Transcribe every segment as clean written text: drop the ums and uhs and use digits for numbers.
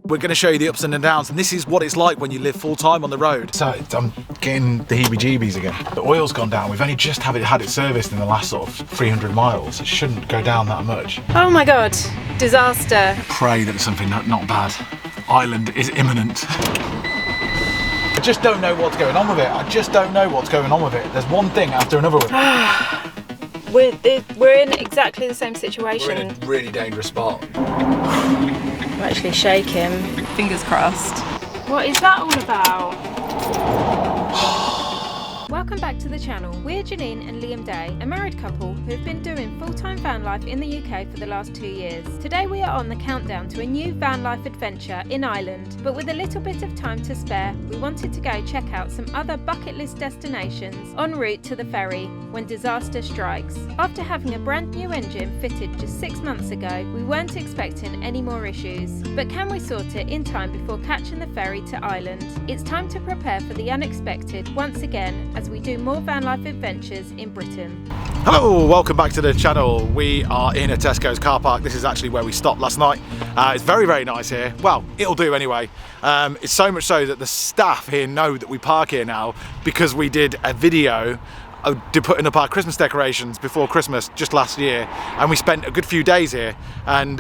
we're going to show you the ups and the downs, and this is what it's like when you live full-time on the road. So I'm getting the heebie-jeebies again. The oil's gone down. We've only just had it serviced in the last sort of 300 miles. It shouldn't go down that much. Oh my God, disaster. Pray that it's something not bad. Ireland is imminent. I just don't know what's going on with it. I just don't know what's going on with it. There's one thing after another with it. We're in exactly the same situation. We're in a really dangerous spot. We're actually shaking. Fingers crossed. What is that all about? Welcome back to the channel. We're Janine and Liam Day, a married couple who've been doing full-time van life in the UK for the last 2 years. Today we are on the countdown to a new van life adventure in Ireland, but with a little bit of time to spare, we wanted to go check out some other bucket list destinations en route to the ferry when disaster strikes. After having a brand new engine fitted just 6 months ago, we weren't expecting any more issues, but can we sort it in time before catching the ferry to Ireland? It's time to prepare for the unexpected once again as we do more van life adventures in Britain. Hello, welcome back to the channel. We are in a Tesco's car park. This is actually where we stopped last night. It's very, very nice here. Well, it'll do anyway. It's so much so that the staff here know that we park here now because we did a video putting up our Christmas decorations before Christmas just last year, and we spent a good few days here, and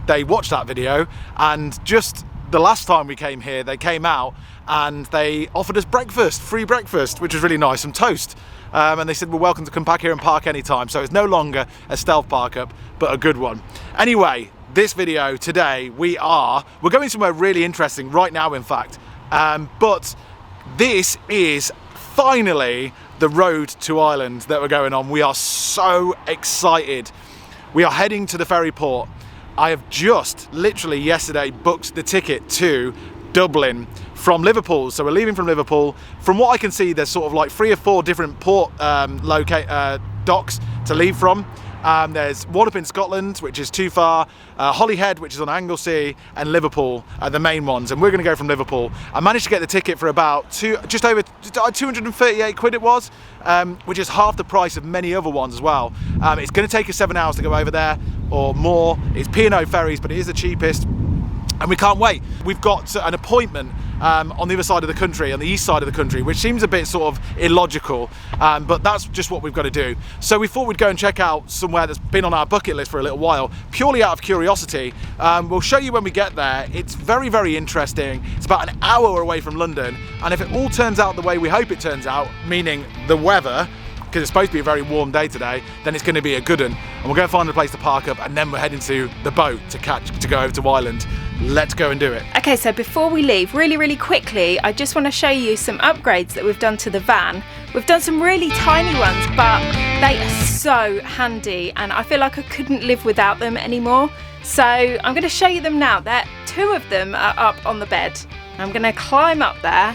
they watched that video, and just the last time we came here, they came out and they offered us breakfast, free breakfast, which was really nice, some toast. And they said we're welcome to come back here and park anytime. So it's no longer a stealth park up, but a good one. Anyway, this video today, we're going somewhere really interesting right now, in fact. But this is finally the road to Ireland that we're going on. We are so excited. We are heading to the ferry port. I have just literally yesterday booked the ticket to Dublin from Liverpool. So we're leaving from Liverpool. From what I can see, there's sort of like 3 or 4 different port docks to leave from. There's one up in Scotland, which is too far, Holyhead, which is on Anglesey, and Liverpool are the main ones, and we're going to go from Liverpool. I managed to get the ticket for about just over 238 quid it was, which is half the price of many other ones as well. It's going to take us 7 hours to go over there or more. It's P&O ferries, but it is the cheapest, and we can't wait. We've got an appointment on the other side of the country, on the east side of the country, which seems a bit sort of illogical, but that's just what we've got to do. So we thought we'd go and check out somewhere that's been on our bucket list for a little while, purely out of curiosity. We'll show you when we get there. It's very, very interesting. It's about an hour away from London, and if it all turns out the way we hope it turns out, meaning the weather, because it's supposed to be a very warm day today, then it's going to be a good one. And we're going to find a place to park up, and then we're heading to the boat to go over to Ireland. Let's go and do it. Okay, so before we leave, really quickly, I just want to show you some upgrades that we've done to the van. We've done some really tiny ones, but they are so handy, and I feel like I couldn't live without them anymore. So I'm going to show you them now. 2 of them are up on the bed. I'm going to climb up there.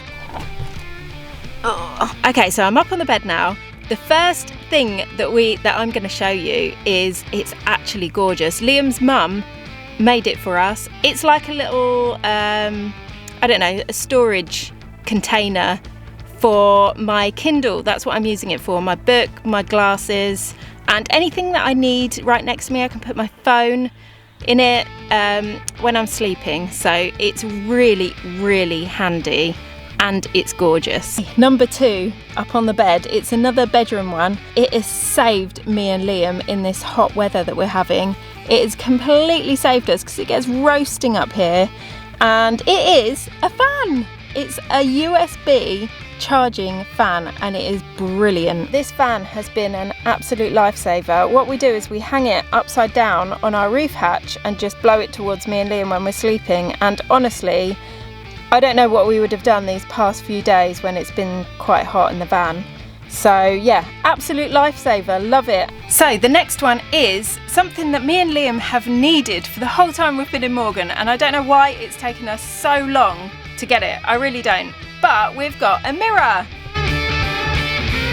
Oh. Okay, so I'm up on the bed now. The first thing that I'm going to show you is it's actually gorgeous. Liam's mum made it for us. It's like a little, I don't know, a storage container for my Kindle. That's what I'm using it for. My book, my glasses, and anything that I need right next to me. I can put my phone in it when I'm sleeping. So it's really, really handy. And it's gorgeous. Number 2 up on the bed, it's another bedroom one. It has saved me and Liam in this hot weather that we're having. It has completely saved us because it gets roasting up here, and it is a fan. It's a USB charging fan, and it is brilliant. This fan has been an absolute lifesaver. What we do is we hang it upside down on our roof hatch and just blow it towards me and Liam when we're sleeping, and honestly, I don't know what we would have done these past few days when it's been quite hot in the van. So yeah, absolute lifesaver, love it. So the next one is something that me and Liam have needed for the whole time we've been in Morgan, and I don't know why it's taken us so long to get it, I really don't. But we've got a mirror.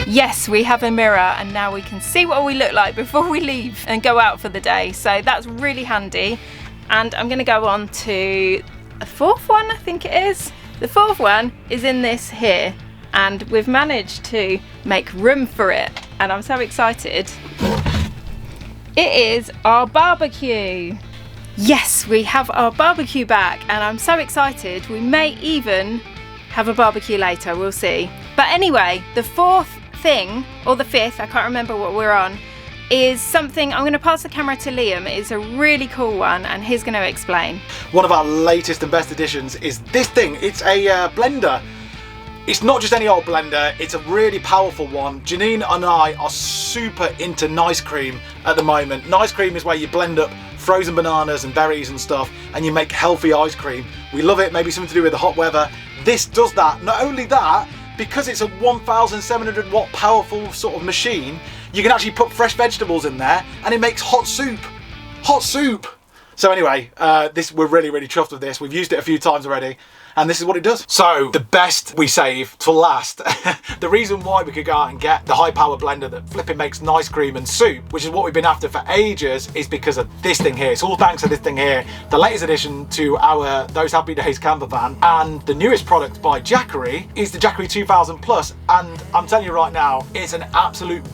Yes, we have a mirror, and now we can see what we look like before we leave and go out for the day. So that's really handy. And I'm gonna go on to a 4th one, I think it is. The 4th one is in this here, and we've managed to make room for it, and I'm so excited. It is our barbecue. Yes, we have our barbecue back and I'm so excited. We may even have a barbecue later, we'll see. But anyway, the fourth thing, or the fifth, I can't remember what we're on, is something, I'm going to pass the camera to Liam. It's a really cool one and he's going to explain. One of our latest and best additions is this thing. It's a blender. It's not just any old blender, it's a really powerful one. Janine and I are super into nice cream at the moment. Nice cream is where you blend up frozen bananas and berries and stuff and you make healthy ice cream. We love it, maybe something to do with the hot weather. This does that. Not only that, because it's a 1700 watt powerful sort of machine, you can actually put fresh vegetables in there and it makes hot soup. Hot soup! So anyway, we're really, really chuffed with this. We've used it a few times already and this is what it does. So the best we save to last. The reason why we could go out and get the high power blender that flipping makes nice cream and soup, which is what we've been after for ages, is because of this thing here. It's all thanks to this thing here, the latest addition to our Those Happy Days camper van, and the newest product by Jackery is the Jackery 2000 Plus. And I'm telling you right now, it's an absolute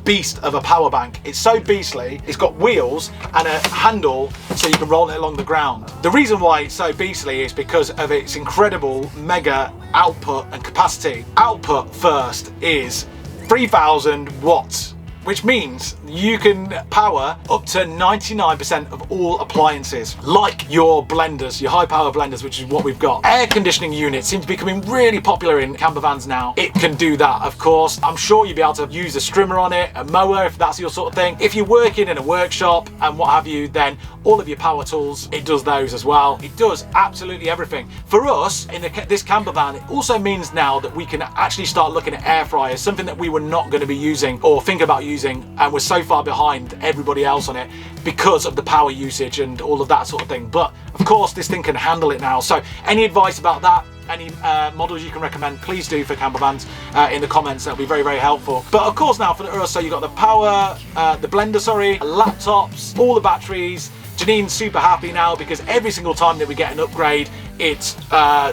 beast of a power bank. It's so beastly. It's got wheels and a handle so you can roll it along the ground. The reason why it's so beastly is because of its incredible mega output and capacity. Output first is 3000 watts, which means you can power up to 99% of all appliances, like your blenders, your high power blenders, which is what we've got. Air conditioning units seem to be becoming really popular in camper vans now. It can do that, of course. I'm sure you'll be able to use a strimmer on it, a mower, if that's your sort of thing. If you're working in a workshop and what have you, then all of your power tools, it does those as well. It does absolutely everything. For us, in this camper van, it also means now that we can actually start looking at air fryers, something that we were not going to be using or think about using, and we're so far behind everybody else on it because of the power usage and all of that sort of thing. But of course this thing can handle it now. So any advice about that, any models you can recommend, please do for camper vans in the comments. That'll be very, very helpful. But of course now for us, so you've got the power, the blender, sorry, laptops, all the batteries. Janine's super happy now because every single time that we get an upgrade, it's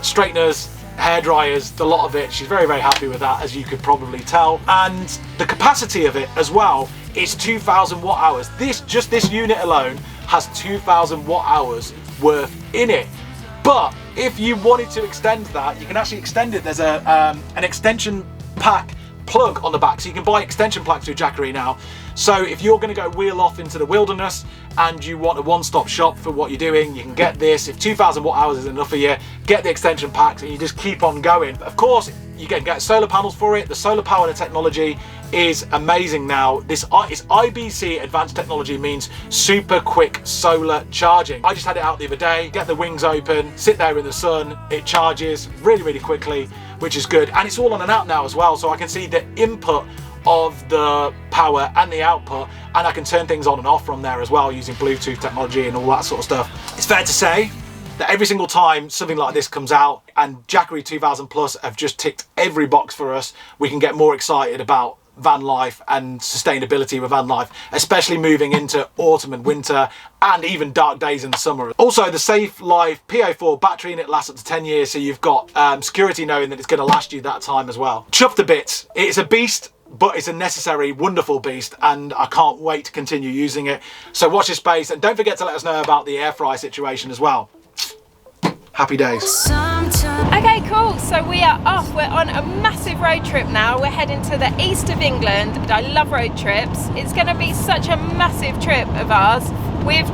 straighteners, hair dryers, the lot of it. She's very, very happy with that, as you could probably tell. And the capacity of it as well is 2000 watt hours. Just this unit alone has 2000 watt hours worth in it. But if you wanted to extend that, you can actually extend it. There's an extension pack plug on the back, so you can buy extension packs through Jackery now. So if you're going to go wheel off into the wilderness and you want a one-stop shop for what you're doing, you can get this. If 2000 watt hours is enough for you, get the extension packs and you just keep on going. Of course, you can get solar panels for it. The solar power technology is amazing now. This is IBC advanced technology, means super quick solar charging. I just had it out the other day. Get the wings open, sit there in the sun, it charges really, really quickly, which is good. And it's all on an app now as well, so I can see the input of the power and the output, and I can turn things on and off from there as well using Bluetooth technology and all that sort of stuff. It's fair to say that every single time something like this comes out, and Jackery 2000 Plus have just ticked every box for us, we can get more excited about van life and sustainability with van life, especially moving into autumn and winter and even dark days in the summer. Also, the Safe Life PO4 battery, and it lasts up to 10 years, so you've got security knowing that it's going to last you that time as well. Chuffed a bit. It's a beast, but it's a necessary, wonderful beast, and I can't wait to continue using it. So watch this space, and don't forget to let us know about the air fry situation as well. Happy days. Okay, cool. So we are off. We're on a massive road trip now. We're heading to the east of England. I love road trips. It's going to be such a massive trip of ours. We've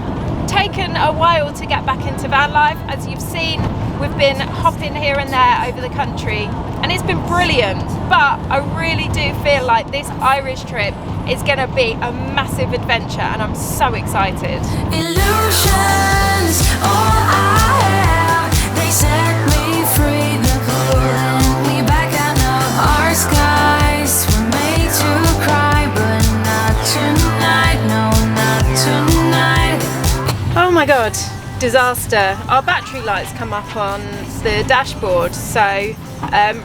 taken a while to get back into van life. As you've seen, we've been hopping here and there over the country, and it's been brilliant. But I really do feel like this Irish trip is going to be a massive adventure, and I'm so excited. Illusions, all I have, they set me free. The pulling me back, I know our skies were made to cry, but not tonight, no, not tonight. Oh my god, disaster. Our battery lights come up on the dashboard. So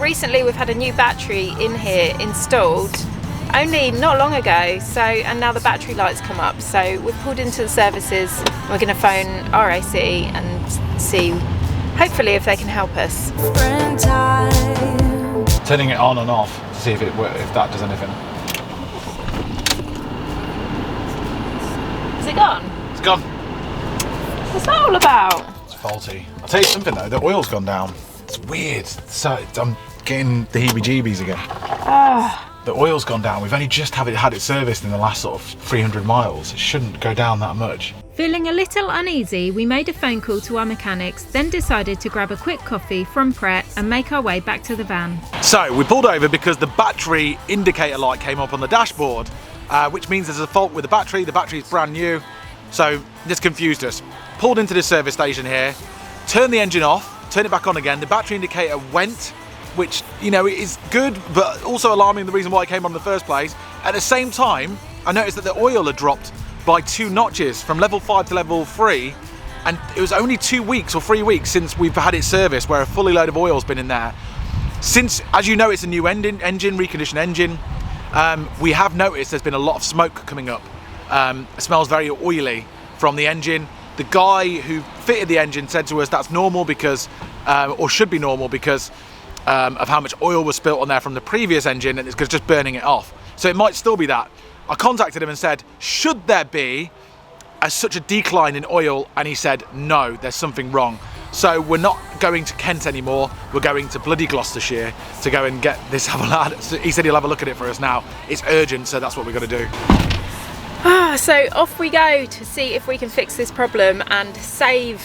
recently we've had a new battery in here installed, only not long ago, so, and now the battery lights come up. So we've pulled into the services. We're going to phone RAC and see, hopefully, if they can help us. Turning it on and off to see if that does anything. Is it gone? It's gone. What's that all about? It's faulty. I'll tell you something though, the oil's gone down. It's weird. So I'm getting the heebie-jeebies again. The oil's gone down. We've only just had it serviced in the last sort of 300 miles. It shouldn't go down that much. Feeling a little uneasy, we made a phone call to our mechanics, then decided to grab a quick coffee from Pret and make our way back to the van. So we pulled over because the battery indicator light came up on the dashboard, which means there's a fault with the battery. The battery's brand new, so this confused us. Pulled into this service station here, turned the engine off, turned it back on again. The battery indicator went, which, you know, is good, but also alarming, the reason why it came on in the first place. At the same time, I noticed that the oil had dropped by 2 notches from level 5 to level 3, and it was only 2 weeks or 3 weeks since we've had it serviced where a fully load of oil's been in there. Since, as you know, it's a new engine, reconditioned engine, we have noticed there's been a lot of smoke coming up. It smells very oily from the engine. The guy who fitted the engine said to us that's normal because, or should be normal because of how much oil was spilt on there from the previous engine, and it's just burning it off. So it might still be that. I contacted him and said, should there be such a decline in oil? And he said, no, there's something wrong. So we're not going to Kent anymore. We're going to bloody Gloucestershire to go and get this. He said he'll have a look at it for us now. It's urgent, so that's what we've got to do. So off we go to see if we can fix this problem and save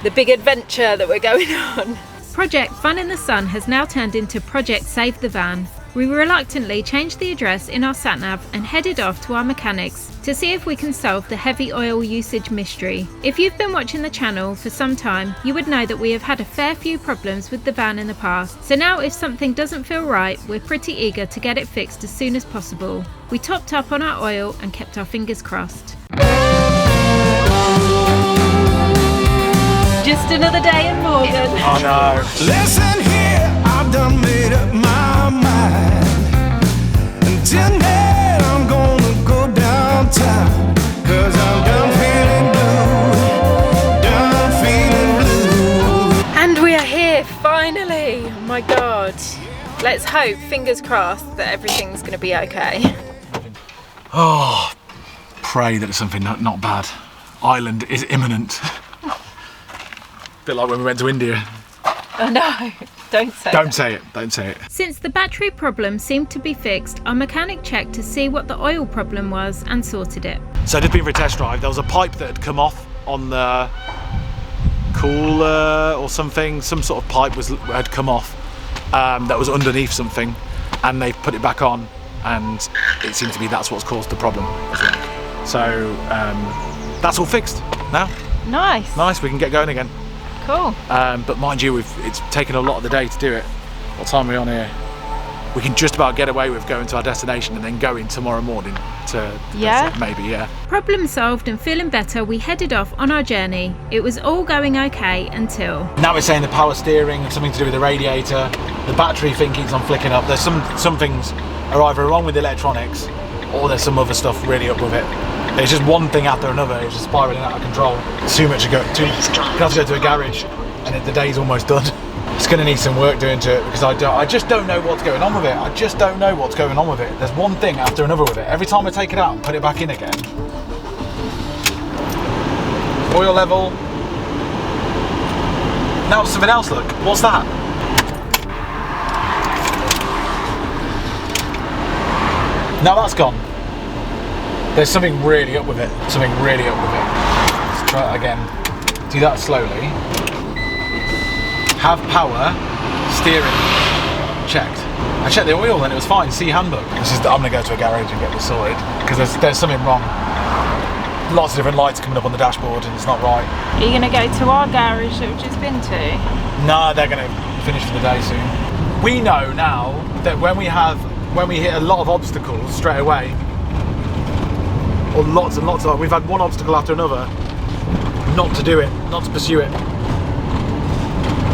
the big adventure that we're going on. Project Fun in the Sun has now turned into Project Save the Van. We reluctantly changed the address in our sat-nav and headed off to our mechanics to see if we can solve the heavy oil usage mystery. If you've been watching the channel for some time, you would know that we have had a fair few problems with the van in the past. So now if something doesn't feel right, we're pretty eager to get it fixed as soon as possible. We topped up on our oil and kept our fingers crossed. Just another day in Morgan. Oh no. Listen here, I've done made up my mind. And tonight I'm gonna go downtown, 'cause I'm done feeling blue, done feeling blue. And we are here, finally. Oh my God. Let's hope, fingers crossed, that everything's going to be okay. Oh, pray that it's something not bad. Island is imminent. Bit like when we went to India. Oh no, don't say Don't that. say it, don't say it. Since the battery problem seemed to be fixed, our mechanic checked to see what the oil problem was and sorted it. So just been for a test drive, there was a pipe that had come off on the cooler or something. Some sort of pipe had come off that was underneath something, and they put it back on, and it seemed to be that's what's caused the problem as well. So that's all fixed now. Nice. Nice, we can get going again. Cool. But mind you, it's taken a lot of the day to do it. What time are we on here? We can just about get away with going to our destination and then going tomorrow morning to Yeah. maybe, yeah. Problem solved and feeling better, we headed off on our journey. It was all going okay until... Now it's saying the power steering, something to do with the radiator, the battery thing keeps on flicking up. There's some things are either wrong with the electronics or there's some other stuff really up with it. It's just one thing after another, it's just spiralling out of control. Too much to go to. You have to go to a garage and the day's almost done. It's going to need some work doing to it because I just don't know what's going on with it. I just don't know what's going on with it. There's one thing after another with it. Every time I take it out and put it back in again. Oil level. Now it's something else, look. What's that? Now that's gone. There's something really up with it. Something really up with it. Let's try it again. Do that slowly. Have power, steering checked. I checked the oil and it was fine. See handbook. It's just that I'm gonna go to a garage and get this sorted because there's something wrong. Lots of different lights coming up on the dashboard and it's not right. Are you going to go to our garage that we've just been to? No, they're gonna finish for the day soon. We know now that when we hit a lot of obstacles straight away, or lots and lots of, we've had one obstacle after another, not to do it, not to pursue it.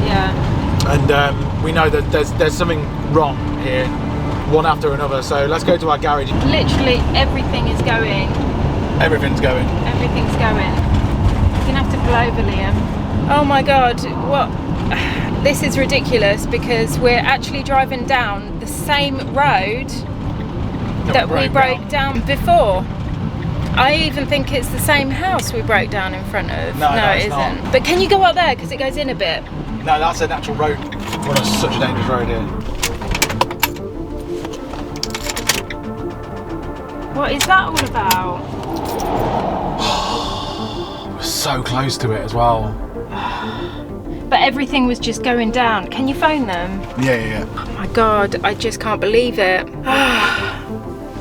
Yeah. And we know that there's something wrong here, one after another. So let's go to our garage. Literally everything is going. Everything's going. Everything's going. You're going to have to pull over, Liam. Oh my God, what? This is ridiculous because we're actually driving down the same road that we broke down before. I even think it's the same house we broke down in front of. No, it it's isn't. not. But can you go up there because it goes in a bit? No, that's a natural road. We're on such a dangerous road here. What is that all about? We're so close to it as well. But everything was just going down. Can you phone them? Yeah. Oh my God, I just can't believe it.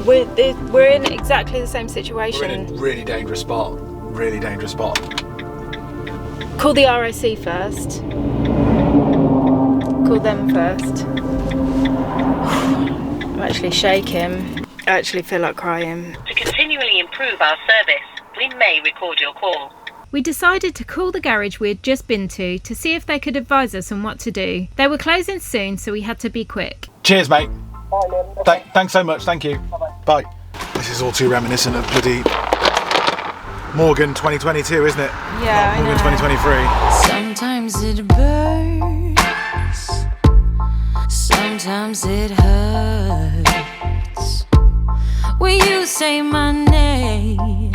We're in exactly the same situation. We're in a really dangerous spot. Really dangerous spot. Call the ROC first. Call them first. I'm actually shaking. I actually feel like crying. To continually improve our service, we may record your call. We decided to call the garage we had just been to see if they could advise us on what to do. They were closing soon, so we had to be quick. Cheers, mate. Thanks so much. Thank you. Bye. This is all too reminiscent of bloody Morgan 2022, isn't it? Yeah, Not Morgan I know. 2023. Sometimes it burns, sometimes it hurts. When you say my name,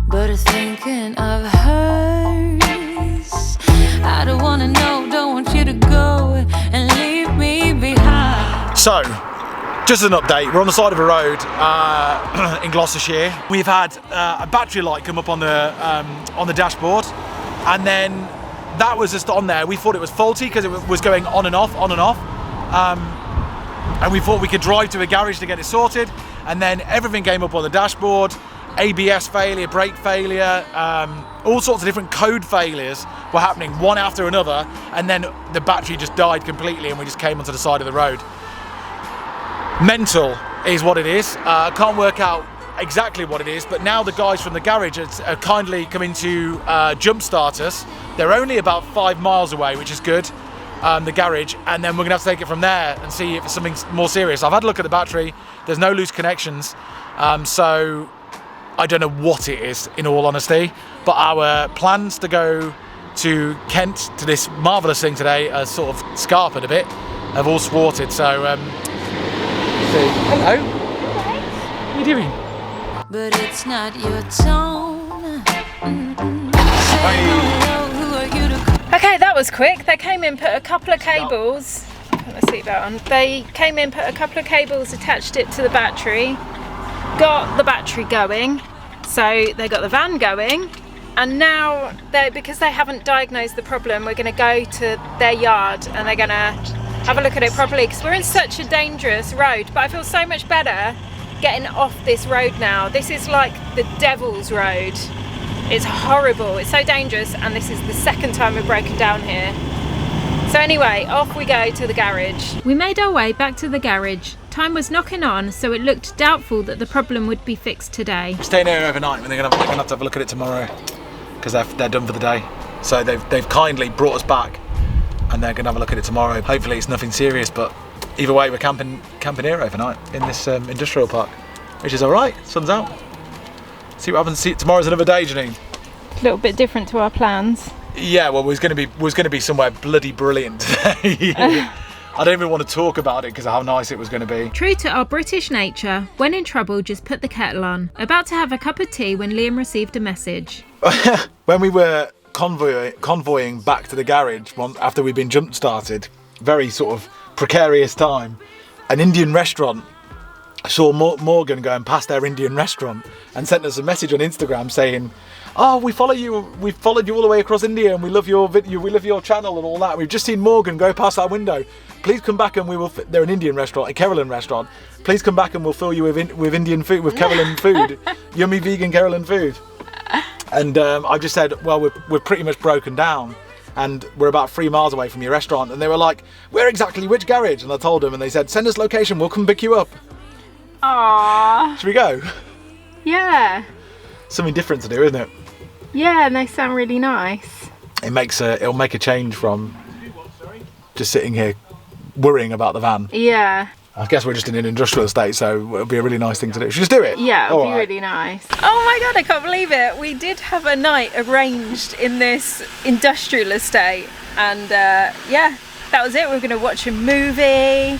but thinking of hers, I don't wanna know, don't want you to go and leave me behind. So, just an update. We're on the side of a road in Gloucestershire. We've had a battery light come up on the dashboard, and then that was just on there. We thought it was faulty because it was going on and off, and we thought we could drive to a garage to get it sorted. And then everything came up on the dashboard. ABS failure, brake failure, all sorts of different code failures were happening one after another, and then the battery just died completely and we just came onto the side of the road. Mental is what it is. Can't work out exactly what it is, but now the guys from the garage are kindly coming to jumpstart us. They're only about 5 miles away, which is good, the garage, and then we're gonna have to take it from there and see if it's something more serious. I've had a look at the battery, there's no loose connections, so I don't know what it is, in all honesty, but our plans to go to Kent to this marvellous thing today are sort of scarpered a bit, have all thwarted, so hello. What are you doing? But it's not your tone. Say hello, who are you to Okay, that was quick. They came in, put a couple of cables. Put my seatbelt on. They came in, put a couple of cables, attached it to the battery, got the battery going. So they got the van going, and now because they haven't diagnosed the problem, we're going to go to their yard and they're going to have a look at it properly, because we're in such a dangerous road. But I feel so much better getting off this road now. This is like the devil's road. It's horrible, it's so dangerous, and this is the second time we've broken down here. So anyway, off we go to the garage. We made our way back to the garage. Time was knocking on, so it looked doubtful that the problem would be fixed today. Staying here overnight, and they're gonna have to have a look at it tomorrow because they're done for the day. So they've kindly brought us back, and they're gonna have a look at it tomorrow. Hopefully it's nothing serious, but either way we're camping here overnight in this industrial park, which is all right. Sun's out. See what happens. Tomorrow's another day, Janine. A little bit different to our plans. Yeah, well, we was going to be somewhere bloody brilliant today. I don't even want to talk about it because of how nice it was going to be. True to our British nature, when in trouble, just put the kettle on. About to have a cup of tea when Liam received a message. When we were convoying back to the garage after we'd been jump started, very sort of precarious time, an Indian restaurant saw Morgan going past their Indian restaurant and sent us a message on Instagram saying, "Oh, we followed you all the way across India, and we love your video, we love your channel and all that. We've just seen Morgan go past our window. Please come back and we will." They're an Indian restaurant, a Kerala restaurant. "Please come back and we'll fill you with Indian food, with Kerala food, yummy vegan Kerala food." And I just said, "Well, we're pretty much broken down, and we're about 3 miles away from your restaurant." And they were like, "Where exactly? Which garage?" And I told them, and they said, "Send us location. We'll come pick you up." Aww. Should we go? Yeah. Something different to do, isn't it? Yeah, and they sound really nice. It'll make a change from just sitting here worrying about the van. Yeah. I guess we're just in an industrial estate, so it'll be a really nice thing to do. Should we just do it? Yeah, it'll All be right. really nice. Oh my God, I can't believe it. We did have a night arranged in this industrial estate, and yeah, that was it. We were going to watch a movie,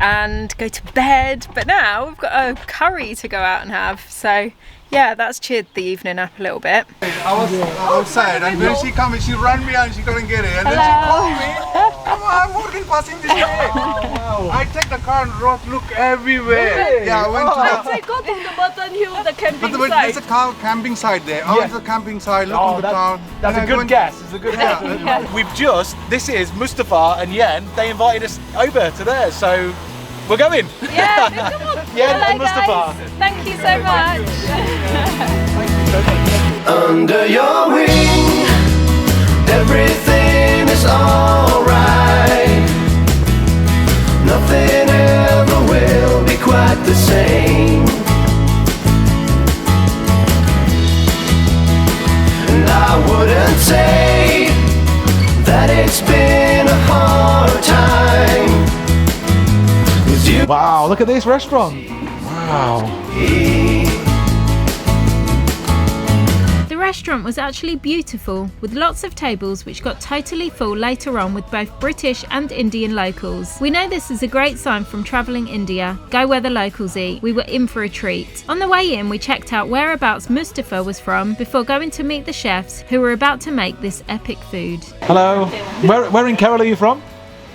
and go to bed. But now we've got a curry to go out and have. So yeah, that's cheered the evening up a little bit. I was outside and when she came, she ran me and she couldn't get it. And then she called me. Come on, I'm walking passing this way. I take the car and look everywhere. Really? Yeah, I went to the... I go to the Button Hill, the camping But site. there's a camping site there. I went to the camping site, look at the town. That's a good guess. It's a good guess. This is Mustafa and Yen. They invited us over to theirs, so we're going. Yeah, come on. Yen Hello, and Mustafa. guys. Thank you so much. Under your wing, everything is alright. Nothing ever will be quite the same. And I wouldn't say that it's been a hard time with you. Wow, look at this restaurant. Wow. The restaurant was actually beautiful, with lots of tables which got totally full later on with both British and Indian locals. We know this is a great sign from travelling India. Go where the locals eat. We were in for a treat. On the way in, we checked out whereabouts Mustafa was from before going to meet the chefs who were about to make this epic food. Hello. Where in Kerala are you from?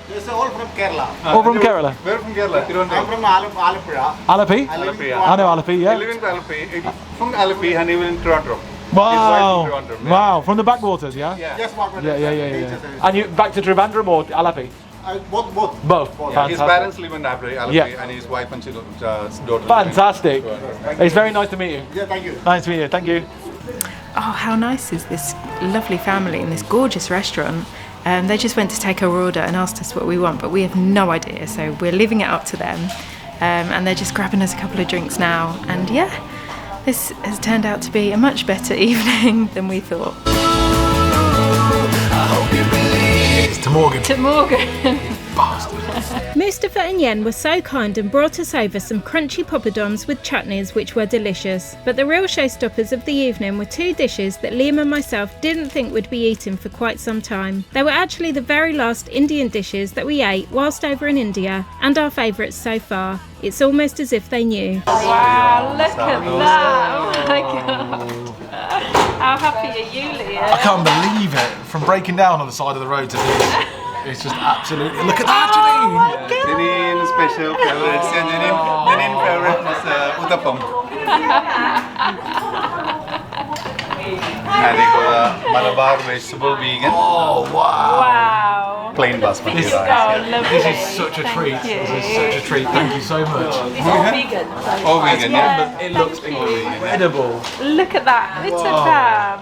It's all from Kerala. All from Kerala. Where from Kerala? I'm from Alappuzha. Alapi? I live in I know Alapi, I yeah. live in Alapi. From Alapi and even in Toronto. Wow. His wife in Trivandrum, yeah. Wow, from the backwaters, yeah? Yes, Yeah. And you back to Trivandrum or Alapi? Both. Both. Yeah, his Fantastic. parents live in Alapi, Yeah. and his wife and daughter. Fantastic. It's very nice to meet you. Yeah, thank you. Nice to meet you. Thank you. Oh, how nice is this lovely family in this gorgeous restaurant. They just went to take our order and asked us what we want, but we have no idea, so we're leaving it up to them. And they're just grabbing us a couple of drinks now. And yeah, this has turned out to be a much better evening than we thought. It's to Morgan. To Morgan. Mustafa and Yen were so kind and brought us over some crunchy poppadoms with chutneys which were delicious. But the real showstoppers of the evening were two dishes that Liam and myself didn't think would be eaten for quite some time. They were actually the very last Indian dishes that we ate whilst over in India, and our favourites so far. It's almost as if they knew. Wow, look at that. Oh my god. How happy are you, Liam? I can't believe it. From breaking down on the side of the road to this. It's just absolutely. Look at that, Janine! Janine special favorites. Janine favorite is Uttapam. And it was Malabar vegetable vegan. Oh, wow. Wow. Plain basmati rice. Oh, lovely. This is such a treat. This is such a treat. Thank you so much. Vegan. Oh, vegan, yeah. It looks incredible. Look at that. Uttapam.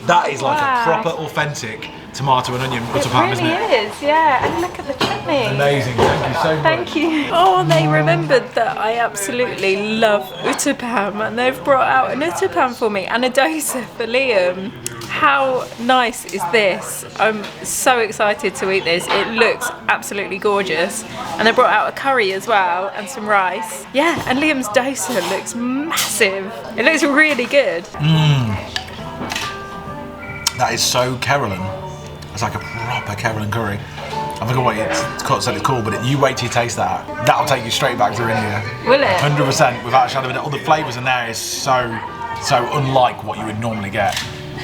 That is like Wow. a proper, authentic tomato and onion It uttapam, really isn't it? is, yeah. And look at the chutney. Amazing. Thank you so much. Thank you. Oh, they remembered that I absolutely love uttapam, and they've brought out an uttapam for me and a dosa for Liam. How nice is this? I'm so excited to eat this. It looks absolutely gorgeous. And they brought out a curry as well and some rice. Yeah, and Liam's dosa looks massive. It looks really good. That is so Carolan. It's like a proper Carolan curry. I forgot what it's called, but you wait till you taste that. That'll take you straight back to India. Will it? 100% without a shadow of a doubt. All the flavours in there is so unlike what you would normally get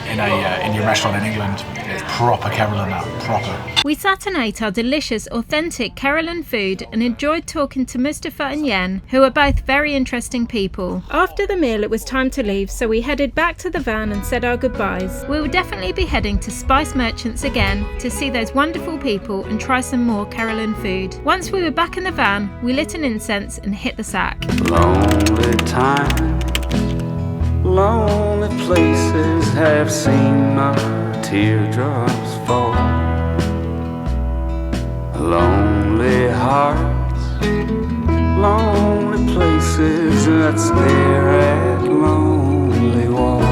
in a Indian restaurant in England. It's proper Carolan now, proper. We sat and ate our delicious, authentic Carolan food and enjoyed talking to Mustafa and Yen, who are both very interesting people. After the meal, it was time to leave, so we headed back to the van and said our goodbyes. We will definitely be heading to Spice Merchants again to see those wonderful people and try some more Carolan food. Once we were back in the van, we lit an incense and hit the sack. Lonely time, lonely places have seen my teardrops fall. Lonely hearts, lonely places that stare at lonely walls.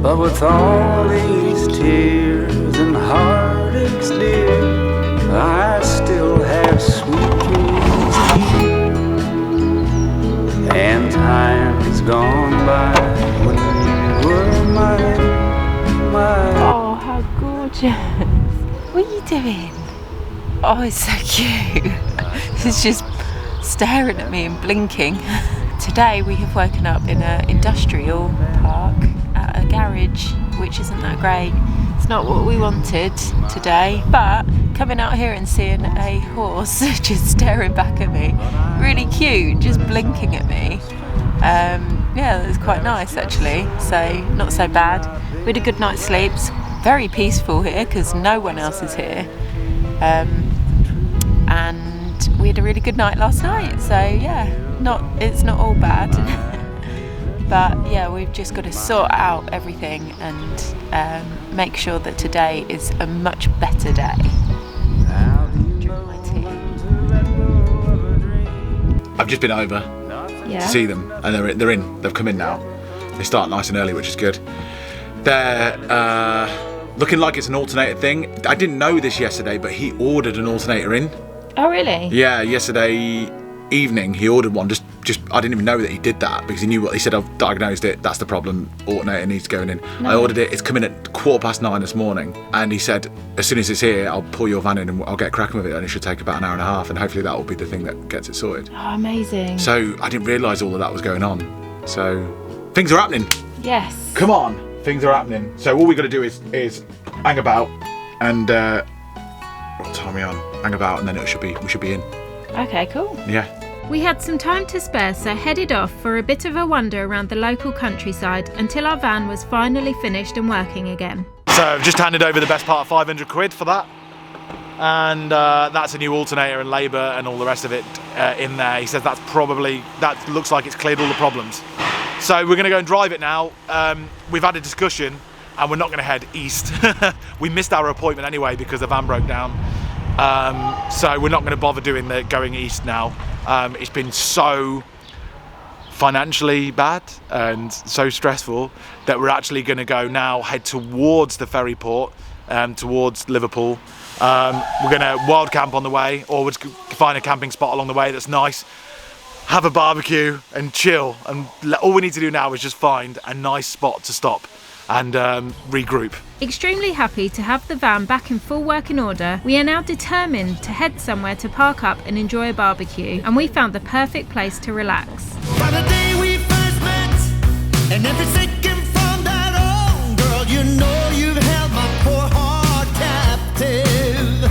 But with all these tears and heartaches, dear, I still have sweet dreams and time's gone by when you were mine. Oh, how gorgeous. What are you doing? Oh, it's so cute. It's just staring at me and blinking. Today we have woken up in an industrial park at a garage, which isn't that great. It's not what we wanted today, but coming out here and seeing a horse just staring back at me, really cute, just blinking at me. Yeah, that was quite nice actually, so not so bad. We had a good night's sleep. It's very peaceful here because no one else is here. And we had a really good night last night, so yeah, it's not all bad. But yeah, we've just got to sort out everything and make sure that today is a much better day. Drink my tea. I've just been over to see them, and they're in. They've come in now. They start nice and early, which is good. They're looking like it's an alternator thing. I didn't know this yesterday, but he ordered an alternator in. Oh really? Yeah, yesterday evening he ordered one. Just I didn't even know that he did that because he knew what he said. I've diagnosed it. That's the problem. Alternator needs going in. No. I ordered it. It's coming at 9:15 this morning, and he said as soon as it's here, I'll pull your van in and I'll get cracking with it. And it should take about an hour and a half, and hopefully that will be the thing that gets it sorted. Oh, amazing. So I didn't realise all of that was going on. So things are happening. Yes. Come on, things are happening. So all we got to do is hang about and what time are we on? Hang about, and then we should be in. Okay, cool. Yeah. We had some time to spare, so headed off for a bit of a wander around the local countryside until our van was finally finished and working again. So I've just handed over the best part of 500 quid for that, and that's a new alternator and labour and all the rest of it in there. He says that looks like it's cleared all the problems. So we're going to go and drive it now. We've had a discussion and we're not going to head east. We missed our appointment anyway because the van broke down. So we're not going to bother doing the going east now. It's been so financially bad and so stressful that we're actually going to go now head towards the ferry port, towards Liverpool. We're going to wild camp on the way, or we'll find a camping spot along the way that's nice, have a barbecue and chill, and all we need to do now is just find a nice spot to stop and regroup. Extremely happy to have the van back in full working order, we are now determined to head somewhere to park up and enjoy a barbecue, and we found the perfect place to relax. By the day we first met, and every second from that on, girl, you know you've held my poor heart captive.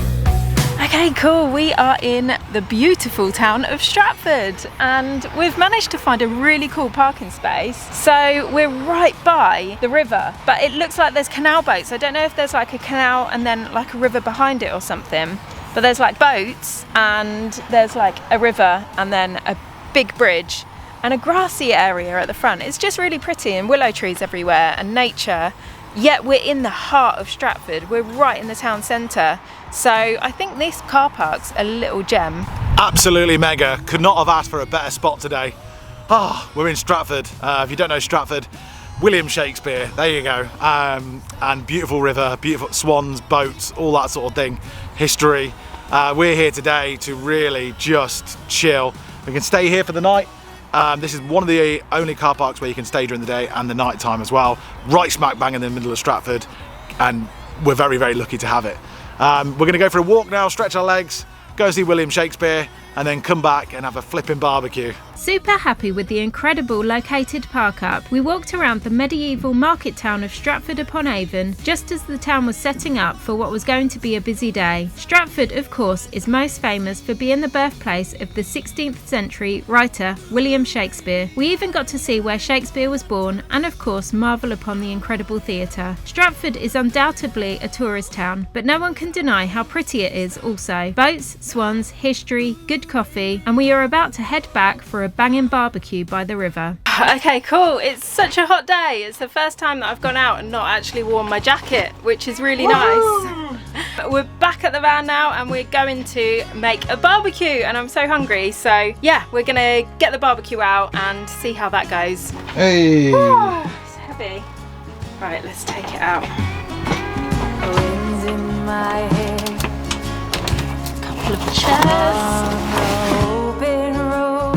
Okay, cool. We are in the beautiful town of Stratford and we've managed to find a really cool parking space. So we're right by the river, but it looks like there's canal boats. I don't know if there's like a canal and then like a river behind it or something, but there's like boats and there's like a river and then a big bridge and a grassy area at the front. It's just really pretty and willow trees everywhere and nature. Yet we're in the heart of Stratford. We're right in the town centre. So I think this car park's a little gem. Absolutely mega. Could not have asked for a better spot today. We're in Stratford. If you don't know Stratford, William Shakespeare, there you go. And beautiful river, beautiful swans, boats, all that sort of thing. History. We're here today to really just chill. We can stay here for the night. This is one of the only car parks where you can stay during the day and the night time as well. Right smack bang in the middle of Stratford, and we're very, very lucky to have it. We're going to go for a walk now, stretch our legs, go see William Shakespeare, and then come back and have a flipping barbecue. Super happy with the incredible located park up, we walked around the medieval market town of Stratford upon Avon just as the town was setting up for what was going to be a busy day. Stratford, of course, is most famous for being the birthplace of the 16th century writer William Shakespeare. We even got to see where Shakespeare was born and of course marvel upon the incredible theatre. Stratford is undoubtedly a tourist town, but no one can deny how pretty it is also. Boats, swans, history, good coffee, and we are about to head back for a banging barbecue by the river. Okay, cool. It's such a hot day. It's the first time that I've gone out and not actually worn my jacket, which is really nice. We're back at the van now and we're going to make a barbecue and I'm so hungry. So yeah, we're gonna get the barbecue out and see how that goes. Hey! It's heavy. Right, let's take it out. Winds in my head, Couple of chairs. open road.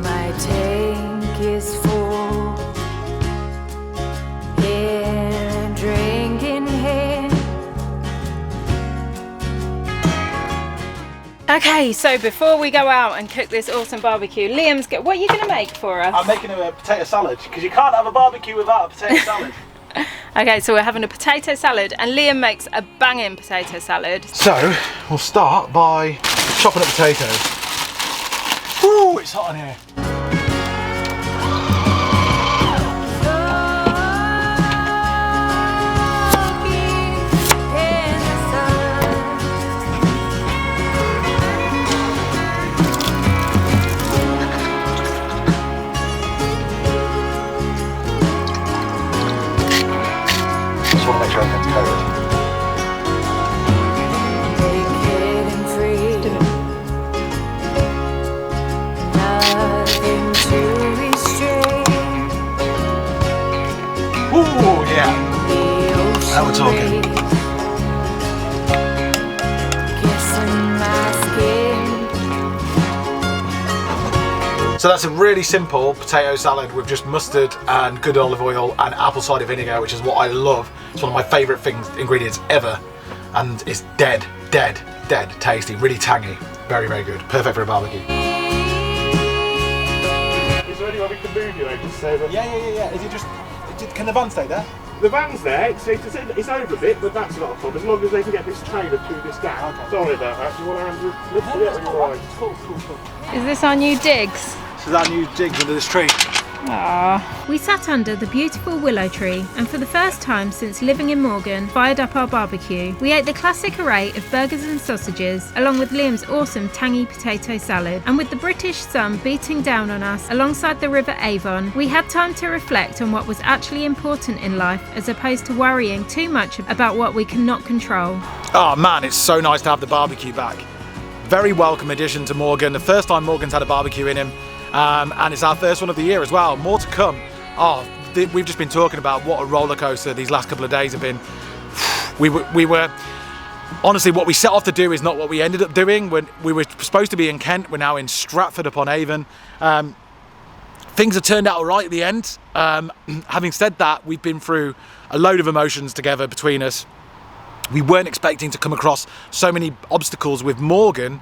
My tank is full. Here, drink in hand. Okay, so before we go out and cook this awesome barbecue, Liam's what are you going to make for us? I'm making a potato salad because you can't have a barbecue without a potato salad. Okay, so we're having a potato salad, and Liam makes a banging potato salad. So we'll start by chopping up potatoes. Ooh, it's hot in here. Just want to make sure everything's coated. Ooh, yeah. Now we're talking. So that's a really simple potato salad with just mustard and good olive oil and apple cider vinegar, which is what I love. It's one of my favourite ingredients ever. And it's dead tasty, really tangy. Very, very good. Perfect for a barbecue. Is there anyone we can move you though, just so that... Yeah. Is it just... Can the van stay there? The van's there, it's over a bit, but that's not a problem, as long as they can get this trailer through this gap. Okay. Sorry about that, do you want to lift it up? Right. Cool. Is this our new digs? This is our new digs under this tree. Aww. We sat under the beautiful willow tree and for the first time since living in Morgan, fired up our barbecue. We ate the classic array of burgers and sausages, along with Liam's awesome tangy potato salad. And with the British sun beating down on us alongside the River Avon, we had time to reflect on what was actually important in life as opposed to worrying too much about what we cannot control. Oh man, it's so nice to have the barbecue back. Very welcome addition to Morgan. The first time Morgan's had a barbecue in him. And it's our first one of the year as well. More to come. We've just been talking about what a roller coaster these last couple of days have been. We were honestly, what we set off to do is not what we ended up doing. When we were supposed to be in Kent, we're now in Stratford upon Avon. Things have turned out all right at the end. Having said that, we've been through a load of emotions together between us. We weren't expecting to come across so many obstacles with Morgan,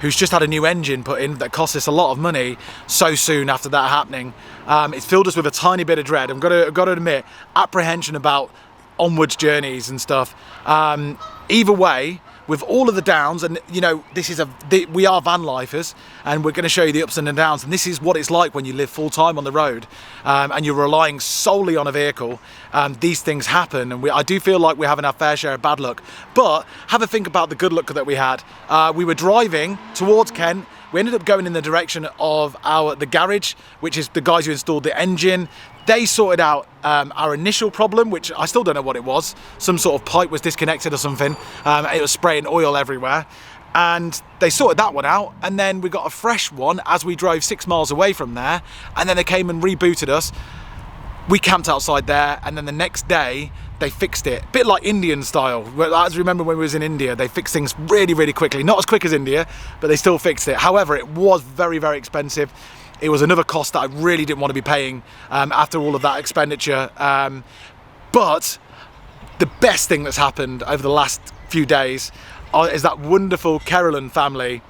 who's just had a new engine put in that cost us a lot of money so soon after that happening. It's filled us with a tiny bit of dread. I've got to admit, apprehension about onwards journeys and stuff. Either way, with all of the downs, and you know, we are van lifers, and we're going to show you the ups and the downs, and this is what it's like when you live full time on the road, and you're relying solely on a vehicle. These things happen, and I do feel like we're having our fair share of bad luck, but have a think about the good luck that we had. We were driving towards Kent. We ended up going in the direction of the garage, which is the guys who installed the engine. They sorted out our initial problem, which I still don't know what it was. Some sort of pipe was disconnected or something. It was spraying oil everywhere. And they sorted that one out. And then we got a fresh one as we drove 6 miles away from there. And then they came and rebooted us. We camped outside there. And then the next day, they fixed it. A bit like Indian style. As remember when we was in India, they fixed things really, really quickly. Not as quick as India, but they still fixed it. However, it was very, very expensive. It was another cost that I really didn't want to be paying after all of that expenditure. But the best thing that's happened over the last few days is that wonderful Carolyn family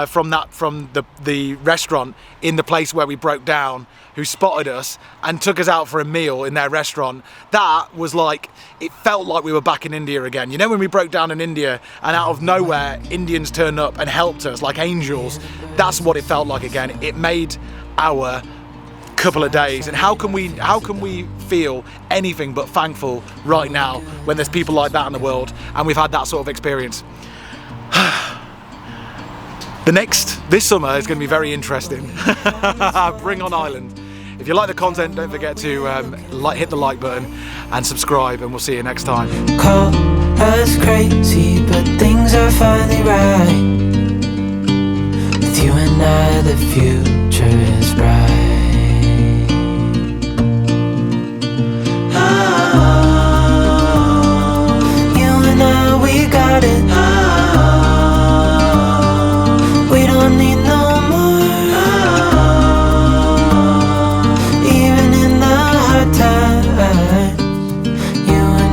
from the restaurant in the place where we broke down, who spotted us and took us out for a meal in their restaurant. That was like, it felt like we were back in India again. You know, when we broke down in India and out of nowhere Indians turned up and helped us like angels, that's what it felt like again. It made our couple of days. And how can we feel anything but thankful right now when there's people like that in the world and we've had that sort of experience? This summer is going to be very interesting. Bring on Ireland. If you like the content, don't forget to hit the like button and subscribe, and we'll see you next time. Call us crazy, but things are finally right. With you and I, the future